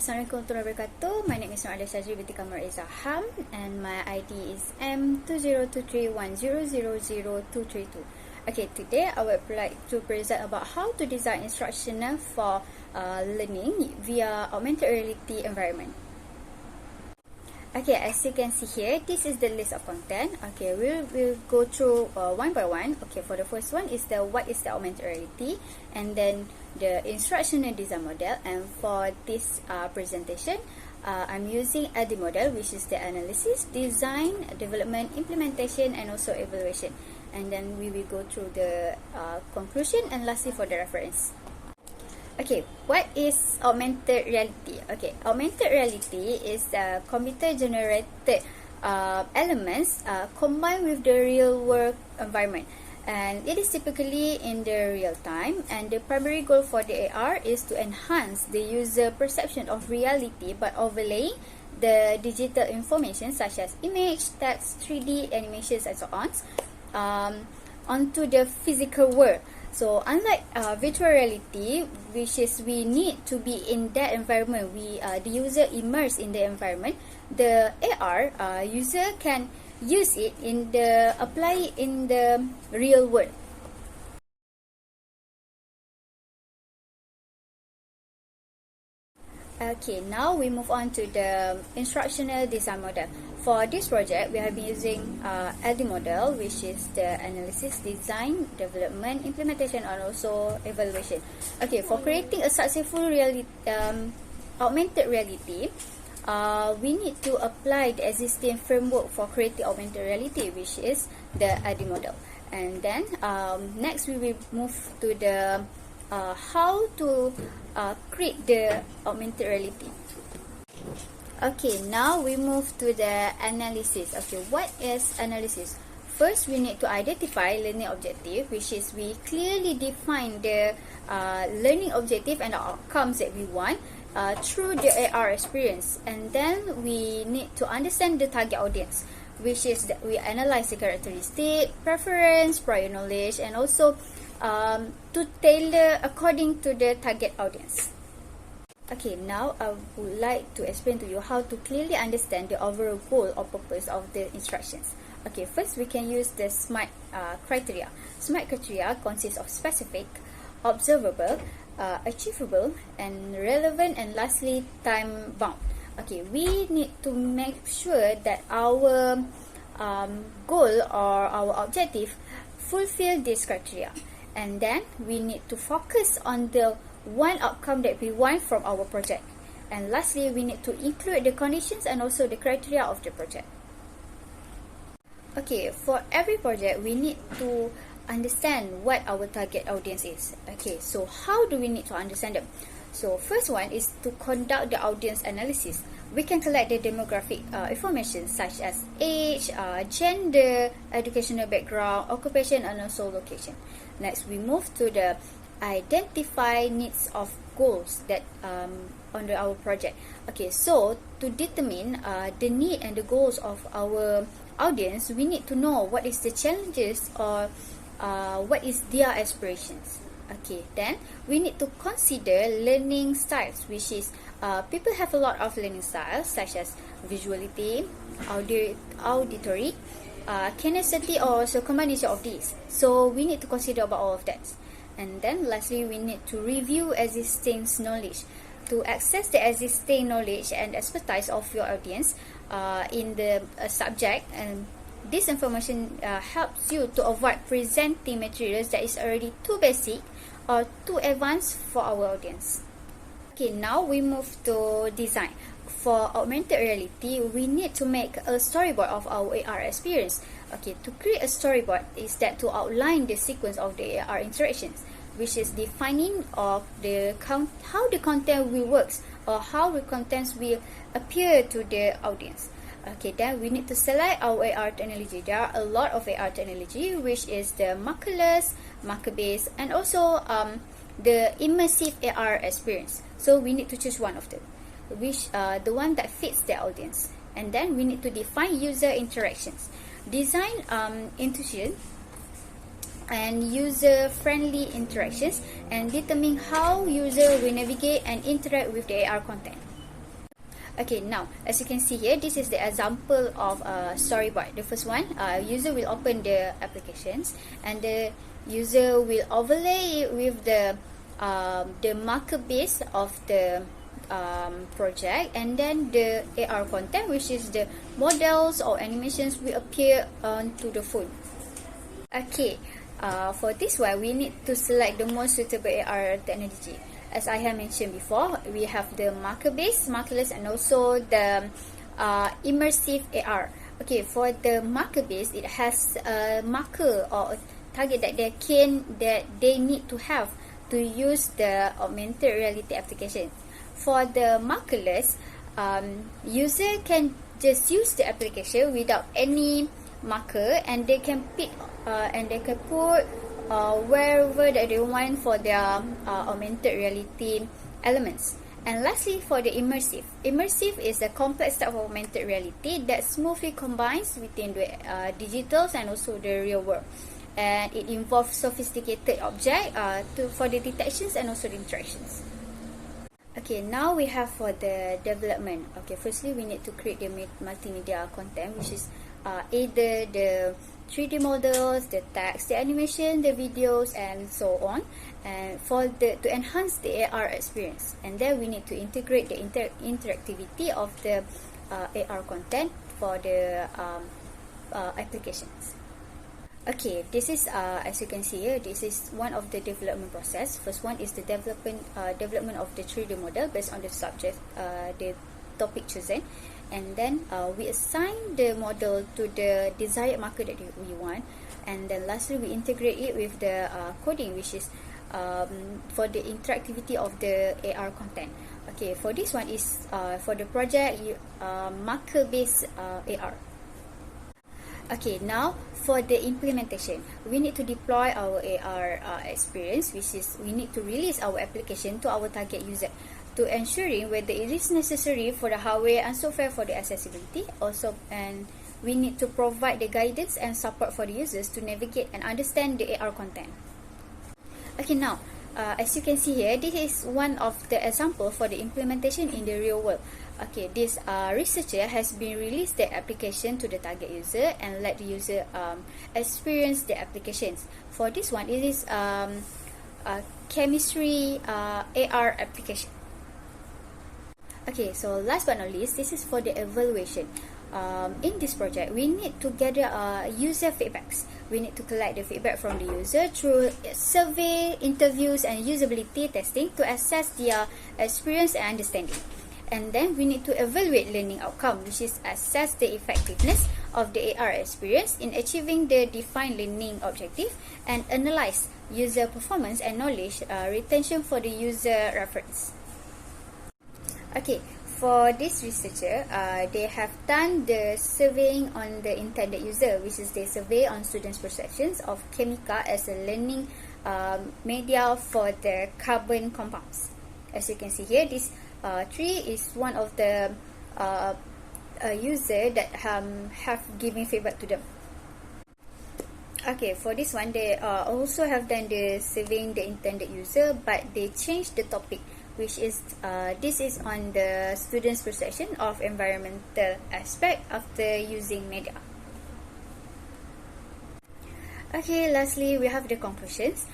Assalamualaikum warahmatullahi wabarakatuh. My name is Syazreen Binti Kamarol Idzham and my ID is M202310000232. Okay, today I would like to present about how to design instructional for learning via augmented reality environment. Okay, as you can see here, this is the list of content. Okay, we'll go through one by one. Okay, for the first one is what is the augmented reality, and then the instructional design model. And for this presentation, I'm using Id model, which is the analysis, design, development, implementation, and also evaluation. And then we will go through the conclusion and lastly for the reference. Okay, what is augmented reality? Okay, augmented reality is computer-generated elements combined with the real-world environment, and it is typically in the real time. And the primary goal for the AR is to enhance the user perception of reality by overlaying the digital information such as image, text, 3D animations, and so on onto the physical world. So unlike virtual reality, which is we need to be in that environment, the user immersed in the environment, the AR user can use it apply it in the real world. Okay, now we move on to the instructional design model. For this project, we have been using Id model, which is the analysis, design, development, implementation, and also evaluation. Okay, for creating a successful augmented reality, we need to apply the existing framework for creating augmented reality, which is the Id model. And then next we will move to the how to create the augmented reality. Okay, now we move to the analysis. Okay, what is analysis? First, we need to identify learning objective, which is we clearly define the learning objective and the outcomes that we want through the AR experience. And then we need to understand the target audience, which is that we analyze the characteristic, preference, prior knowledge, and also to tailor according to the target audience. Okay, now I would like to explain to you how to clearly understand the overall goal or purpose of the instructions. Okay, first we can use the SMART criteria. SMART criteria consists of specific, observable, achievable, and relevant, and lastly time bound. Okay, we need to make sure that our goal or our objective fulfill this criteria. And then we need to focus on the one outcome that we want from our project. And lastly, we need to include the conditions and also the criteria of the project. Okay, for every project, we need to understand what our target audience is. Okay, so how do we need to understand them? So first one is to conduct the audience analysis. We can collect the demographic information such as age, gender, educational background, occupation, and also location. Next, we move to the identify needs of goals that under our project. Okay, so to determine the need and the goals of our audience, we need to know what is the challenges or what is their aspirations. Okay, then we need to consider learning styles, which is people have a lot of learning styles such as visuality, auditory, kinesthetic, or also combination of these. So we need to consider about all of that. And then lastly, we need to review existing knowledge to access the existing knowledge and expertise of your audience in the subject. And this information helps you to avoid presenting materials that is already too basic or too advanced for our audience. Okay, now we move to design. For augmented reality, we need to make a storyboard of our AR experience. Okay, to create a storyboard is that to outline the sequence of the AR interactions, which is defining of how the content will works or how the contents will appear to the audience. Okay, then we need to select our AR technology. There are a lot of AR technology, which is the markerless, marker-based, and also the immersive AR experience. So we need to choose one of them, which the one that fits the audience. And then we need to define user interactions, design intuition and user-friendly interactions, and determine how user will navigate and interact with the AR content. Okay, now as you can see here, this is the example of a storyboard. The first one, user will open the applications and the user will overlay it with the marker base of the project, and then the AR content, which is the models or animations, will appear onto the phone. Okay, for this one, we need to select the most suitable AR technology. As I have mentioned before, we have the marker-based, markerless, and also the immersive AR. Okay, for the marker-based, it has a marker or a target that they need to have to use the augmented reality application. For the markerless, user can just use the application without any marker, and they can pick and they can put wherever that they want for their augmented reality elements. And lastly, for the immersive. Immersive is a complex type of augmented reality that smoothly combines between the digitals and also the real world. And it involves sophisticated object for the detections and also the interactions. Okay, now we have for the development. Okay, firstly we need to create the multimedia content, which is either the 3D models, the text, the animation, the videos, and so on, and to enhance the AR experience. And then we need to integrate the interactivity of the AR content for the applications. Okay, this is as you can see here, this is one of the development process. First one is the development of the 3D model based on the subject, the topic chosen, and then we assign the model to the desired marker that we want, and then lastly we integrate it with the coding, which is for the interactivity of the AR content. Okay, for this one is for the project marker based AR. Okay, now for the implementation, we need to deploy our AR experience, which is we need to release our application to our target user to ensuring whether it is necessary for the hardware and software for the accessibility. Also, and we need to provide the guidance and support for the users to navigate and understand the AR content. Okay, now as you can see here, this is one of the example for the implementation in the real world. Okay, this researcher has been released the application to the target user and let the user experience the applications. For this one, it is a chemistry AR application. Okay, so last but not least, this is for the evaluation. In this project, we need to gather user feedbacks. We need to collect the feedback from the user through survey, interviews, and usability testing to assess their experience and understanding. And then we need to evaluate learning outcome, which is assess the effectiveness of the AR experience in achieving the defined learning objective, and analyze user performance and knowledge retention for the user reference. Okay, for this researcher, they have done the surveying on the intended user, which is the survey on students' perceptions of chemical as a learning media for the carbon compounds. As you can see here, this tree is one of the user that have given feedback to them. Okay, for this one, they also have done the surveying the intended user, but they changed the topic, which is this is on the students' perception of environmental aspect after using media. Okay, lastly, we have the conclusions,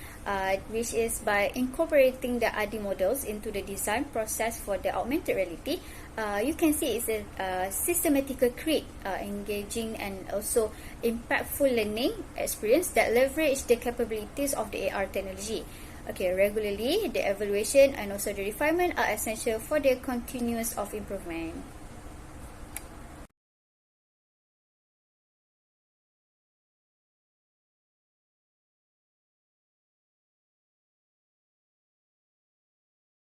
which is by incorporating the Id models into the design process for the augmented reality, you can see it's a systematical create, engaging and also impactful learning experience that leverage the capabilities of the AR technology. Okay, regularly, the evaluation and also the refinement are essential for the continuous of improvement.